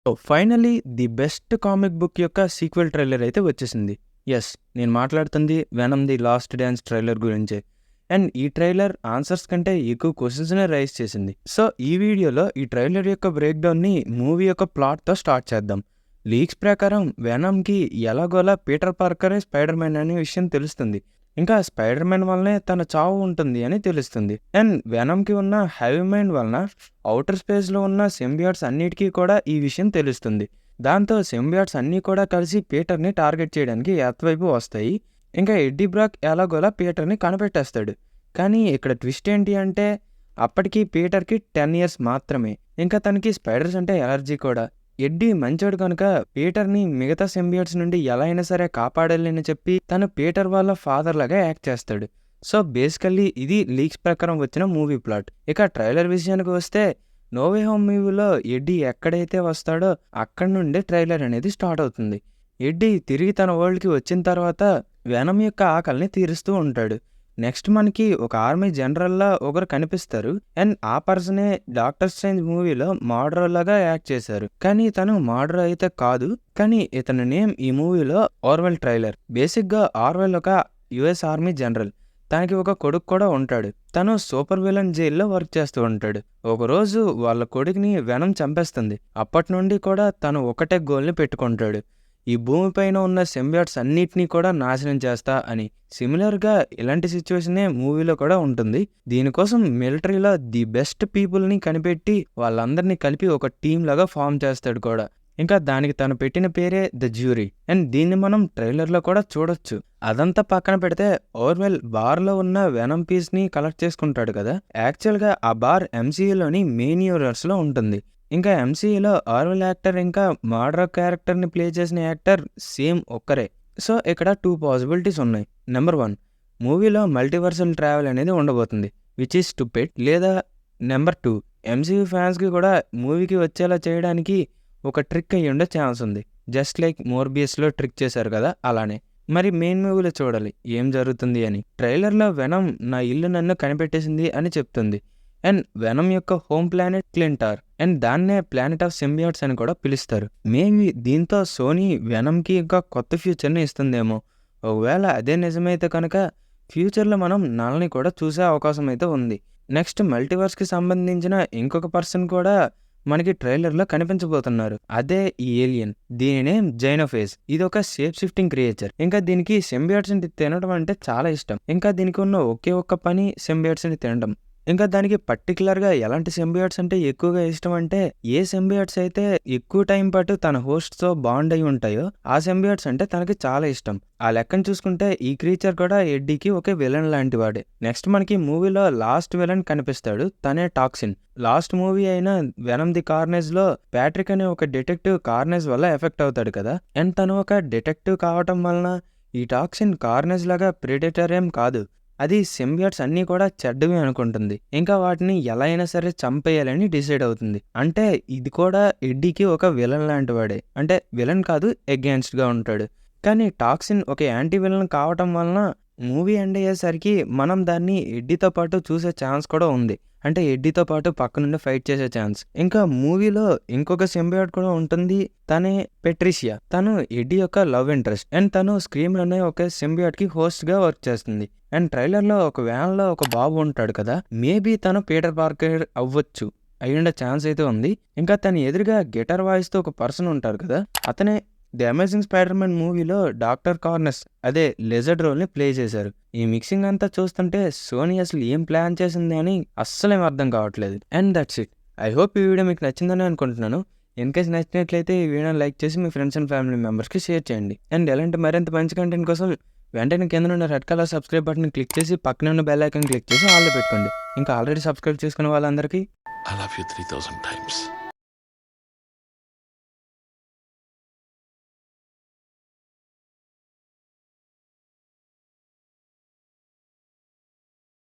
So finally the best comic book యొక్క sequel trailer అయితే వచ్చేసింది. యెస్, నేను మాట్లాడుతుంది venom the last dance trailer గురించే. అండ్ ఈ ట్రైలర్ ఆన్సర్స్ కంటే ఎక్కువ క్వశ్చన్స్నే రైజ్ చేసింది. సో ఈ వీడియోలో ఈ ట్రైలర్ యొక్క బ్రేక్డౌన్ని మూవీ యొక్క ప్లాట్తో స్టార్ట్ చేద్దాం. లీక్స్ ప్రకారం వెనమ్కి ఎలాగోలా పీటర్ పార్కరే స్పైడర్ మ్యాన్ అనే విషయం తెలుస్తుంది. ఇంకా స్పైడర్ మ్యాన్ వల్లనే తన చావు ఉంటుంది అని తెలుస్తుంది. అండ్ వెనమ్కి ఉన్న హెవీ మైండ్ వలన ఔటర్ స్పేస్లో ఉన్న సింబియాట్స్ అన్నిటికీ కూడా ఈ విషయం తెలుస్తుంది. దాంతో సింబియాట్స్ అన్నీ కూడా కలిసి పీటర్ని టార్గెట్ చేయడానికి ఎర్త్ వైపు వస్తాయి. ఇంకా ఎడ్డీ బ్రాక్ ఎలాగోలా పీటర్ని కనిపెట్టేస్తాడు. కానీ ఇక్కడ ట్విస్ట్ ఏంటి అంటే అప్పటికి పీటర్కి 10 years మాత్రమే. ఇంకా తనకి స్పైడర్స్ అంటే ఎలర్జీ కూడా. ఎడ్డీ మంచోడు కనుక పీటర్ని మిగతా సింబియాట్స్ నుండి ఎలా అయినా సరే కాపాడాలని చెప్పి తను పీటర్ వాళ్ళ ఫాదర్ లాగా యాక్ట్ చేస్తాడు. సో బేసికల్లీ ఇది లీక్స్ ప్రకారం వచ్చిన మూవీ ప్లాట్. ఇక ట్రైలర్ విషయానికి వస్తే నో వే హోమ్ మూవీలో ఎడ్డీ ఎక్కడైతే వస్తాడో అక్కడి నుండి ట్రైలర్ అనేది స్టార్ట్ అవుతుంది. ఎడ్డీ తిరిగి తన వరల్డ్కి వచ్చిన తర్వాత వెనమ్ యొక్క ఆకలిని తీరుస్తూ ఉంటాడు. నెక్స్ట్ మనకి ఒక ఆర్మీ జనరల్లా ఒకరు కనిపిస్తారు. అండ్ ఆ పర్సనే డాక్టర్ స్ట్రేంజ్ మూవీలో మర్డరర్ లాగా యాక్ట్ చేశారు. కానీ తను మర్డరర్ అయితే కాదు. కానీ ఇతని నేమ్ ఈ మూవీలో ఆర్వెల్ ట్రైలర్. బేసిక్గా ఆర్వెల్ ఒక యుఎస్ ఆర్మీ జనరల్. తనకి ఒక కొడుకు కూడా ఉంటాడు. తను సూపర్ విలన్ జైల్లో వర్క్ చేస్తూ ఉంటాడు. ఒకరోజు వాళ్ళ కొడుకుని వెనమ్ చంపేస్తుంది. అప్పటి నుండి కూడా తను ఒకటే గోల్ని పెట్టుకుంటాడు, ఈ భూమిపైన ఉన్న సింబియాట్స్ అన్నిటినీ కూడా నాశనం చేస్తా అని. సిమిలర్గా ఇలాంటి సిచ్యువేషనే మూవీలో కూడా ఉంటుంది. దీనికోసం మిలిటరీలో ది బెస్ట్ పీపుల్ని కనిపెట్టి వాళ్ళందరినీ కలిపి ఒక టీం లాగా ఫామ్ చేస్తాడు కూడా. ఇంకా దానికి తను పెట్టిన పేరే ద జ్యూరీ. అండ్ దీన్ని మనం ట్రైలర్లో కూడా చూడొచ్చు. అదంతా పక్కన పెడితే ఓర్వెల్ బార్లో ఉన్న వెనమ్ పీస్ని కలెక్ట్ చేసుకుంటాడు కదా. యాక్చువల్గా ఆ బార్ ఎంసీయూలోని మెయిన్ యూనివర్స్లో ఉంటుంది. ఇంకా ఎంసీయూలో ఆర్వెల్ యాక్టర్ ఇంకా మర్డరర్ క్యారెక్టర్ని ప్లే చేసిన యాక్టర్ సేమ్ ఒక్కరే. సో ఇక్కడ 2 పాసిబిలిటీస్ ఉన్నాయి. నెంబర్ 1, మూవీలో మల్టీవర్సల్ ట్రావెల్ అనేది ఉండబోతుంది, విచ్ ఈస్ స్టూపిడ్. లేదా నెంబర్ 2, ఎంసీయూ ఫ్యాన్స్కి కూడా మూవీకి వచ్చేలా చేయడానికి ఒక ట్రిక్ అయ్యి ఉండే ఛాన్స్ ఉంది. జస్ట్ లైక్ మోర్బియస్లో ట్రిక్ చేశారు కదా, అలానే. మరి మెయిన్ మూవీలో చూడాలి ఏం జరుగుతుంది అని. ట్రైలర్లో వెనమ్ నా ఇల్లు నన్ను కనిపెట్టేసింది అని చెప్తుంది. అండ్ వెనమ్ యొక్క హోమ్ ప్లానెట్ క్లింటార్. అండ్ దాన్నే ప్లానెట్ ఆఫ్ సింబియాట్స్ అని కూడా పిలుస్తారు. మేబీ దీంతో సోనీ వెనమ్కి ఇంకా కొత్త ఫ్యూచర్ని ఇస్తుందేమో. ఒకవేళ అదే నిజమైతే కనుక ఫ్యూచర్లో మనం నల్ని కూడా చూసే అవకాశం అయితే ఉంది. నెక్స్ట్ మల్టీవర్స్కి సంబంధించిన ఇంకొక పర్సన్ కూడా మనకి ట్రైలర్లో కనిపించబోతున్నారు. అదే ఈ ఏలియన్. దీని నేమ్ జైనోఫేజ్. ఇది ఒక షేప్ షిఫ్టింగ్ క్రియేచర్. ఇంకా దీనికి సింబియాట్స్ని తినడం అంటే చాలా ఇష్టం. ఇంకా దీనికి ఉన్న ఒకే ఒక్క పని సింబియాట్స్ని తినడం. ఇంకా దానికి పర్టికులర్గా ఎలాంటి సింబియాట్స్ అంటే ఎక్కువగా ఇష్టం అంటే ఏ సింబియాట్స్ అయితే ఎక్కువ టైం పాటు తన హోస్ట్తో బాండ్ అయి ఉంటాయో ఆ సింబియాట్స్ అంటే తనకి చాలా ఇష్టం. ఆ లెక్కను చూసుకుంటే ఈ క్రీచర్ కూడా ఎడ్డీకి ఒక విలన్ లాంటి వాడే. నెక్స్ట్ మనకి మూవీలో లాస్ట్ విలన్ కనిపిస్తాడు, తనే టాక్సిన్. లాస్ట్ మూవీ అయిన వెనమ్ ది కార్నేజ్లో ప్యాట్రిక్ అనే ఒక డిటెక్టివ్ కార్నేజ్ వల్ల ఎఫెక్ట్ అవుతాడు కదా. అండ్ తను ఒక డిటెక్టివ్ కావటం వలన ఈ టాక్సిన్ కార్నేజ్ లాగా ప్రెడేటర్ ఏం కాదు. అది సింబియాట్స్ అన్నీ కూడా చెడ్డవి అనుకుంటుంది. ఇంకా వాటిని ఎలా అయినా సరే చంపేయాలని డిసైడ్ అవుతుంది. అంటే ఇది కూడా ఎడ్డీకి ఒక విలన్ లాంటి వాడే. అంటే విలన్ కాదు, అగేన్స్ట్గా ఉంటాడు. కానీ టాక్సిన్ ఒక యాంటీ విలన్ కావటం వలన మూవీ ఎండ్ అయ్యేసరికి మనం దాన్ని ఎడ్డీతో పాటు చూసే ఛాన్స్ కూడా ఉంది. అంటే ఎడ్డీతో పాటు పక్క నుండి ఫైట్ చేసే ఛాన్స్. ఇంకా మూవీలో ఇంకొక సింబియాట్ కూడా ఉంటుంది, తనే పెట్రిషియా. తను ఎడ్డీ యొక్క లవ్ ఇంట్రెస్ట్. అండ్ తను స్క్రీమ్ అనే ఒక సింబియాట్కి హోస్ట్గా వర్క్ చేస్తుంది. అండ్ ట్రైలర్లో ఒక వ్యాన్లో ఒక బాబు ఉంటాడు కదా, మేబీ తను పీటర్ పార్కర్ అవ్వచ్చు, అయ్యుండే ఛాన్స్ అయితే ఉంది. ఇంకా తన ఎదురుగా గిటార్ వాయిస్తో ఒక పర్సన్ ఉంటారు కదా, అతనే ది అమేజింగ్ స్పైడర్ మ్యాన్ మూవీలో డాక్టర్ కార్నస్ అదే లెజర్డ్ రోల్ని ప్లే చేశారు. ఈ మిక్సింగ్ అంతా చూస్తుంటే సోనీ అసలు ఏం ప్లాన్ చేసింది అని అస్సలేం అర్థం కావట్లేదు. And that's it. I hope ఈ వీడియో మీకు నచ్చిందని అనుకుంటున్నాను. ఇన్కేస్ నచ్చినట్లయితే ఈ వీడియోని లైక్ చేసి మీ ఫ్రెండ్స్ అండ్ ఫ్యామిలీ మెంబర్స్కి షేర్ చేయండి. అండ్ ఎలాంటి మరింత మంచి కంటెంట్ కోసం వెంటనే కింద ఉన్న red colour subscribe button click చేసి పక్కనే ఉన్న బెల్ ఐకాన్ క్లిక్ చేసి ఆల్లో పెట్టుకోండి. ఇంకా ఆల్రెడీ సబ్స్క్రైబ్ చేసుకున్న వాళ్ళందరికీ I love you 3,000 times.